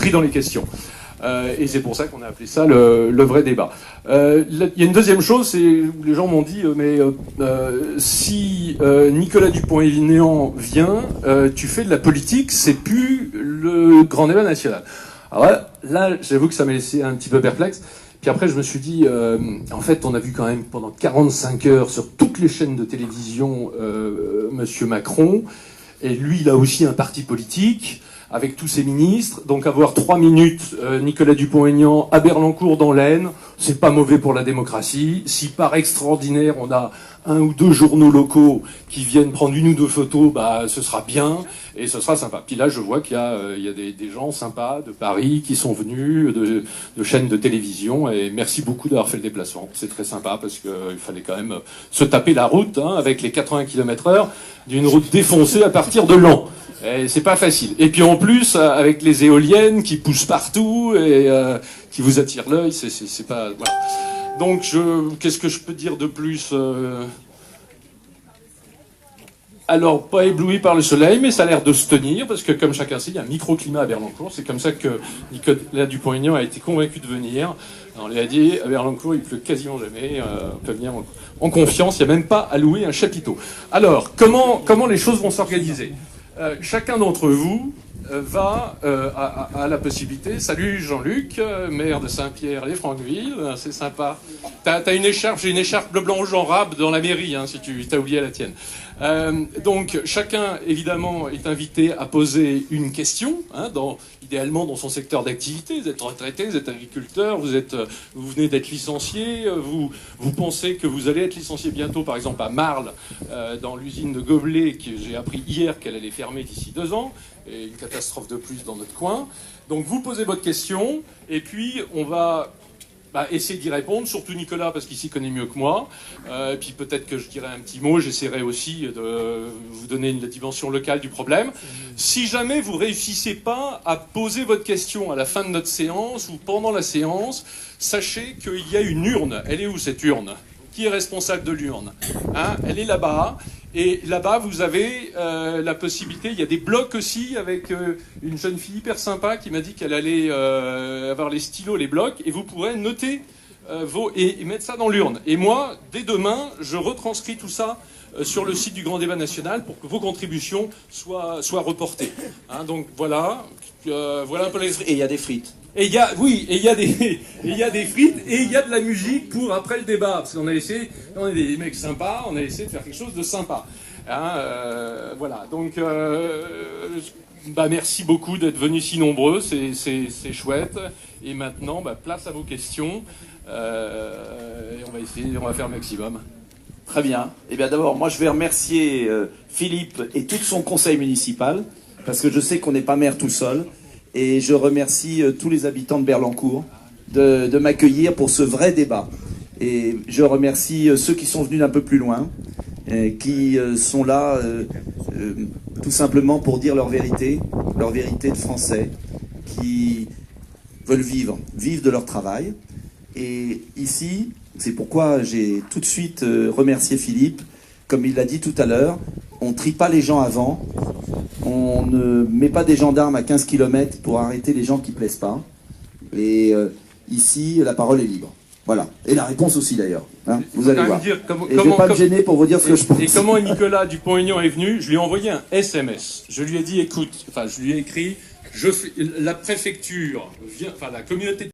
écrit dans les questions. Et c'est pour ça qu'on a appelé ça le vrai débat. Il y a une deuxième chose, c'est les gens m'ont dit si Nicolas Dupont-Aignan vient, tu fais de la politique, c'est plus le grand débat national. Alors là j'avoue que ça m'a laissé un petit peu perplexe. Puis après, je me suis dit, en fait, on a vu quand même pendant 45 heures sur toutes les chaînes de télévision Monsieur Macron, et lui, il a aussi un parti politique avec tous ses ministres. Donc avoir 3 minutes Nicolas Dupont-Aignan à Berlancourt dans l'Aisne, c'est pas mauvais pour la démocratie. Si par extraordinaire, on a 1 ou 2 journaux locaux qui viennent prendre 1 ou 2 photos, bah ce sera bien et ce sera sympa. Puis là, je vois qu'il y a des gens sympas de Paris qui sont venus, de chaînes de télévision, et merci beaucoup d'avoir fait le déplacement. C'est très sympa parce qu'il fallait quand même se taper la route avec les 80 km/h d'une route défoncée à partir de Laon. Et c'est pas facile. Et puis en plus, avec les éoliennes qui poussent partout et qui vous attirent l'œil, c'est pas... Voilà. Donc, qu'est-ce que je peux dire de plus Alors, pas ébloui par le soleil, mais ça a l'air de se tenir, parce que comme chacun sait, il y a un microclimat à Berlancourt. C'est comme ça que Nicolas Dupont-Aignan a été convaincu de venir. On lui a dit, à Berlancourt, il pleut quasiment jamais, on peut venir en confiance, il n'y a même pas à louer un chapiteau. Alors, comment les choses vont s'organiser chacun d'entre vous va à la possibilité. Salut Jean-Luc, maire de Saint-Pierre-les-Franqueville, c'est sympa. T'as une écharpe, j'ai une écharpe bleu blanc rouge en rab dans la mairie, si tu t'as oublié la tienne. Donc chacun évidemment est invité à poser une question, idéalement dans son secteur d'activité. Vous êtes retraité, vous êtes agriculteur, vous venez d'être licencié, vous pensez que vous allez être licencié bientôt, par exemple à Marle, dans l'usine de Goblet, que j'ai appris hier qu'elle allait fermer d'ici 2 ans. Et une catastrophe de plus dans notre coin. Donc vous posez votre question, et puis on va essayer d'y répondre, surtout Nicolas, parce qu'il s'y connaît mieux que moi. Et puis peut-être que je dirai un petit mot, j'essaierai aussi de vous donner la dimension locale du problème. Si jamais vous réussissez pas à poser votre question à la fin de notre séance, ou pendant la séance, sachez qu'il y a une urne. Elle est où cette urne ? Qui est responsable de l'urne ? Elle est là-bas. Et là-bas, vous avez la possibilité, il y a des blocs aussi avec une jeune fille hyper sympa qui m'a dit qu'elle allait avoir les stylos, les blocs, et vous pourrez noter et mettre ça dans l'urne. Et moi, dès demain, je retranscris tout ça sur le site du Grand Débat National pour que vos contributions soient reportées. Donc voilà, voilà un peu les... Et il y a des frites. Et il y a des frites et il y a de la musique pour après le débat. Parce qu'on a essayé, on est des mecs sympas, on a essayé de faire quelque chose de sympa. Voilà, donc merci beaucoup d'être venus si nombreux, c'est chouette. Et maintenant, place à vos questions. Et on va faire le maximum. Très bien. Eh bien d'abord, moi je vais remercier Philippe et tout son conseil municipal, parce que je sais qu'on n'est pas maire tout seul. Et je remercie tous les habitants de Berlancourt de m'accueillir pour ce vrai débat. Et je remercie ceux qui sont venus d'un peu plus loin, qui sont là tout simplement pour dire leur vérité de Français, qui veulent vivre de leur travail. Et ici, c'est pourquoi j'ai tout de suite remercié Philippe. Comme il l'a dit tout à l'heure, on ne trie pas les gens avant. On ne met pas des gendarmes à 15 km pour arrêter les gens qui ne plaisent pas. Et ici, la parole est libre. Voilà. Et la réponse aussi, d'ailleurs. Vous allez voir. Et je ne vais pas me gêner pour vous dire ce que je pense. Et comment Nicolas Dupont-Aignan est venu ? Je lui ai envoyé un SMS. Je lui ai dit, écoute, je lui ai écrit, la préfecture, la communauté